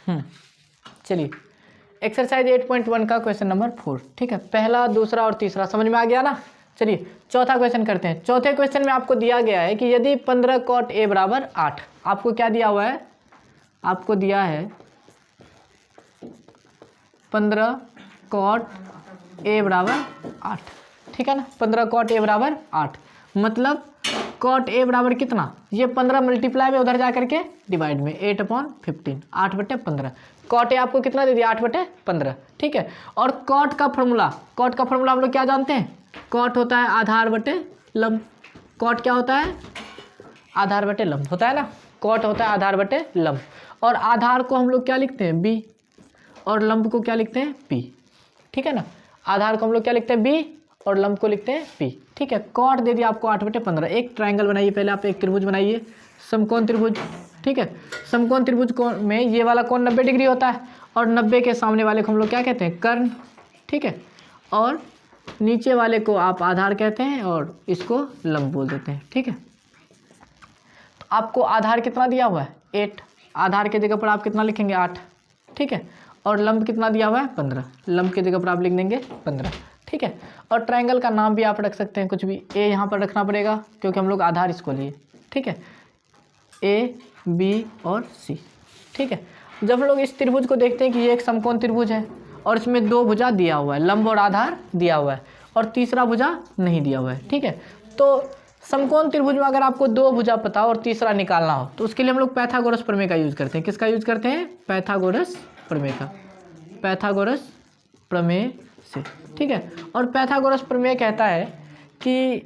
चलिए एक्सरसाइज 8.1 का question number 4, ठीक है। पहला, दूसरा और तीसरा समझ में आ गया ना। चलिए चौथा क्वेश्चन करते हैं। चौथे क्वेश्चन में आपको दिया गया है कि यदि 15 cot a बराबर 8, आपको क्या दिया हुआ है, आपको दिया है 15 cot a बराबर 8, ठीक है ना। 15 cot a बराबर 8 मतलब cot a बराबर कितना, ये 15 मल्टीप्लाई में उधर जा करके डिवाइड में 8/15, 8/15। cot a आपको कितना दे दिया, 8/15, ठीक है। और cot का फॉर्मूला हम लोग क्या जानते हैं, cot होता है आधार बटे लंब। cot क्या होता है, आधार बटे लंब होता है ना। cot होता है आधार बटे लंब, और आधार को हम लोग क्या लिखते हैं, b, और लंब को क्या लिखते हैं, p, ठीक है ना। आधार को हम लोग क्या लिखते हैं, b, और लंब को लिखते हैं p, ठीक है। cot दे दिया आपको 8/15। एक ट्रायंगल बनाइए, पहले आप एक त्रिभुज बनाइए, समकोण त्रिभुज, ठीक है। समकोण त्रिभुज में ये वाला कोण 90 डिग्री होता है, और 90 के सामने वाले को हम लोग क्या कहते हैं, कर्ण, ठीक है। और नीचे वाले को आप आधार कहते हैं, और इसको लंब बोल देते हैं, ठीक है। तो आपको आधार कितना दिया हुआ है, 8, आधार के जगह पर आप कितना लिखेंगे, 8, ठीक है। और लंब कितना दिया हुआ है, 15, लंब के जगह पर आप लिख देंगे 15, ठीक है। और ट्रायंगल का नाम भी आप रख सकते हैं कुछ भी, ए यहाँ पर रखना पड़ेगा क्योंकि हम लोग आधार इसको लिए, ठीक है, ए, बी और सी, ठीक है। जब हम लोग इस त्रिभुज को देखते हैं कि ये एक समकोण त्रिभुज है, और इसमें 2 भुजा दिया हुआ है, लंब और आधार दिया हुआ है, और तीसरा भुजा नहीं दिया हुआ है, ठीक है। तो समकोण त्रिभुज में अगर आपको 2 भुजा पता हो और तीसरा निकालना हो, तो उसके लिए हम लोग पाइथागोरस प्रमेय का यूज करते हैं। किसका यूज करते हैं, पाइथागोरस प्रमेय का, पाइथागोरस प्रमेय से, ठीक है। और पाइथागोरस प्रमेय कहता है कि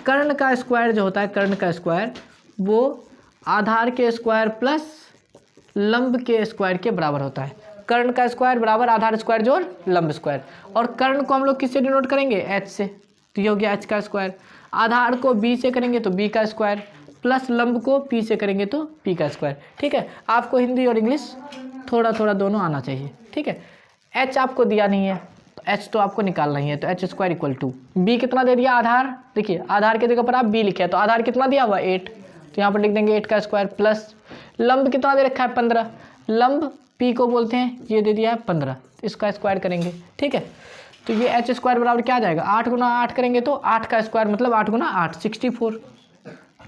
कर्ण का स्क्वायर जो होता है, कर्ण का स्क्वायर वो आधार के स्क्वायर प्लस लंब के स्क्वायर के बराबर होता है। कर्ण का स्क्वायर बराबर आधार स्क्वायर जोड़ लंब स्क्वायर, और कर्ण को हम लोग किससे डिनोट करेंगे, h से, तो ये हो गया h का स्क्वायर। आधार को b से करेंगे तो b का स्क्वायर, प्लस लंब को p से करेंगे तो p का स्क्वायर, ठीक है। आपको हिंदी और इंग्लिश थोड़ा थोड़ा दोनों आना चाहिए, ठीक है। h आपको दिया नहीं है, तो h तो आपको निकालना ही है, तो h square equal to b कितना दे दिया, आधार, देखिए आधार के जगह पर आप b लिखे हैं, तो आधार कितना दिया हुआ, 8, तो यहाँ पर लिख देंगे 8 का स्क्वायर, प्लस लंब कितना दे रखा है, 15, लंब p को बोलते हैं, ये दे दिया है 15, इसका स्क्वायर करेंगे, ठीक है। तो ये h स्क्वायर बराबर क्या आ जाएगा, 8 गुना 8 करेंगे तो 8 का स्क्वायर मतलब 8 गुना 8 64,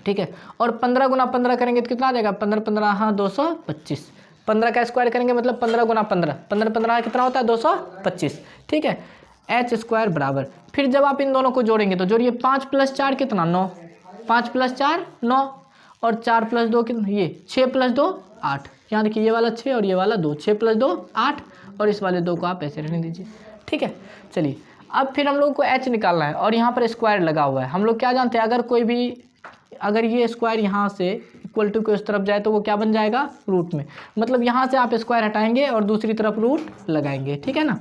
ठीक है। और 15 गुना 15 करेंगे तो कितना आ जाएगा, 15 15 हाँ 225, 15 का स्क्वायर करेंगे मतलब 15 गुना 15, 15 15 कितना होता है 225, ठीक है। h स्क्वायर बराबर, फिर जब आप इन दोनों को जोड़ेंगे तो जोड़िए, 5 + 4 कितना, 9, 5 + 4 9, और 4 + 2 कितना, ये 6 + 2 8, यहाँ देखिए ये वाला 6 और ये वाला 2, 6 + 2 8, और इस वाले 2 को आप ऐसे रहने दीजिए, ठीक है। चलिए अब फिर हम लोग को h निकालना है, और यहाँ पर स्क्वायर लगा हुआ है। हम लोग क्या जानते हैं, अगर ये स्क्वायर यहाँ से इक्वल टू के उस तरफ जाए तो वो क्या बन जाएगा, रूट में, मतलब यहाँ से आप स्क्वायर हटाएंगे और दूसरी तरफ रूट लगाएंगे, ठीक है ना।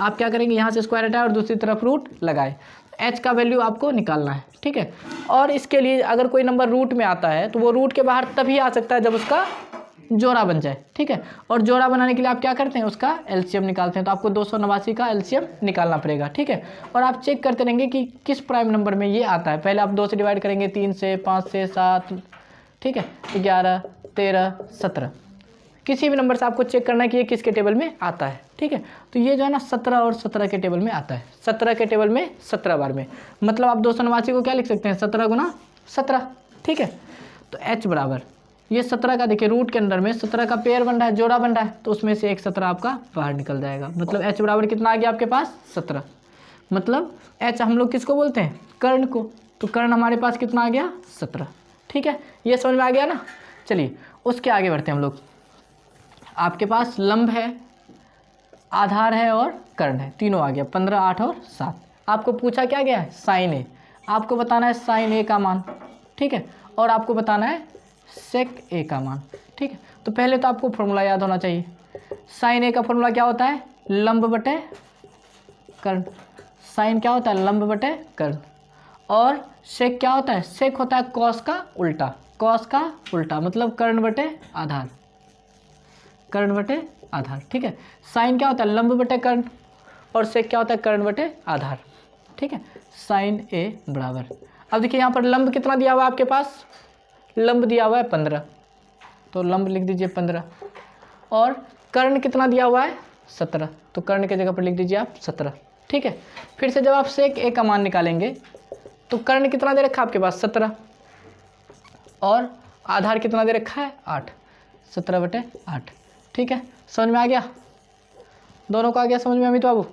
आप क्या करेंगे, यहाँ से स्क्वायर हटाए और दूसरी तरफ रूट लगाए, h का वैल्यू आपको निकालना है, ठीक है। और इसके लिए अगर कोई नंबर रूट में आता है तो वो रूट के बाहर तभी आ सकता है जब उसका जोड़ा बन जाए, ठीक है। और जोड़ा बनाने के लिए आप क्या करते हैं, उसका एलसीएम निकालते हैं, तो आपको 289 का एलसीएम निकालना पड़ेगा, ठीक है। और आप चेक करते रहेंगे कि किस प्राइम नंबर में ये आता है। पहले आप 2 से डिवाइड करेंगे, 3 से, 5 से, 7, ठीक है, 11 13 17, किसी भी नंबर से आपको चेक करना है कि ये किसके टेबल में आता है, ठीक है। तो ये जो है ना 17 और 17 के टेबल में आता है, 17 के टेबल में 17 बार में, मतलब आप 289 को क्या लिख सकते हैं, 17 गुना 17, ठीक है। तो h बराबर, ये 17 का देखिए रूट के अंदर में 17 का पेयर बन रहा है, जोड़ा बन रहा है, तो उसमें से एक 17 आपका बाहर निकल जाएगा, मतलब h बराबर कितना आ गया आपके पास, 17। मतलब h हम लोग किसको बोलते हैं, कर्ण को, तो कर्ण हमारे पास कितना आ गया, 17, ठीक है। ये समझ में आ गया ना। चलिए उसके आगे बढ़ते हैं हम लोग। आपके पास लंब है, आधार है और कर्ण है, तीनों आ गया, 15 8 और 7। आपको पूछा क्या गया है, साइन ए, आपको बताना है साइन ए का मान, ठीक है, और आपको बताना है सेक ए का मान, ठीक है। तो पहले तो आपको फॉर्मूला याद होना चाहिए। साइन ए का फॉर्मूला क्या होता है, लंब बटे कर्ण, साइन क्या होता है, लंब बटे कर्ण, और सेक क्या होता है, सेक होता है कॉस का उल्टा, कॉस का उल्टा मतलब कर्ण बटे आधार, कर्ण बटे आधार, ठीक है। साइन क्या होता है, लंब बटे कर्ण, और सेक क्या होता है, कर्ण बटे आधार, ठीक है। साइन ए बराबर, अब देखिए यहाँ पर लंब कितना दिया हुआ है आपके पास, लंब दिया हुआ है 15, तो लंब लिख दीजिए 15, और कर्ण कितना दिया हुआ है 17, तो कर्ण की जगह पर लिख दीजिए आप 17। ठीक है, फिर से जब आप सेक ए का मान निकालेंगे तो कर्ण कितना दे रखा है आपके पास 17, और आधार कितना दे रखा है 8, 17/8। ठीक है, समझ में आ गया, दोनों को आ गया समझ में अमित बाबू?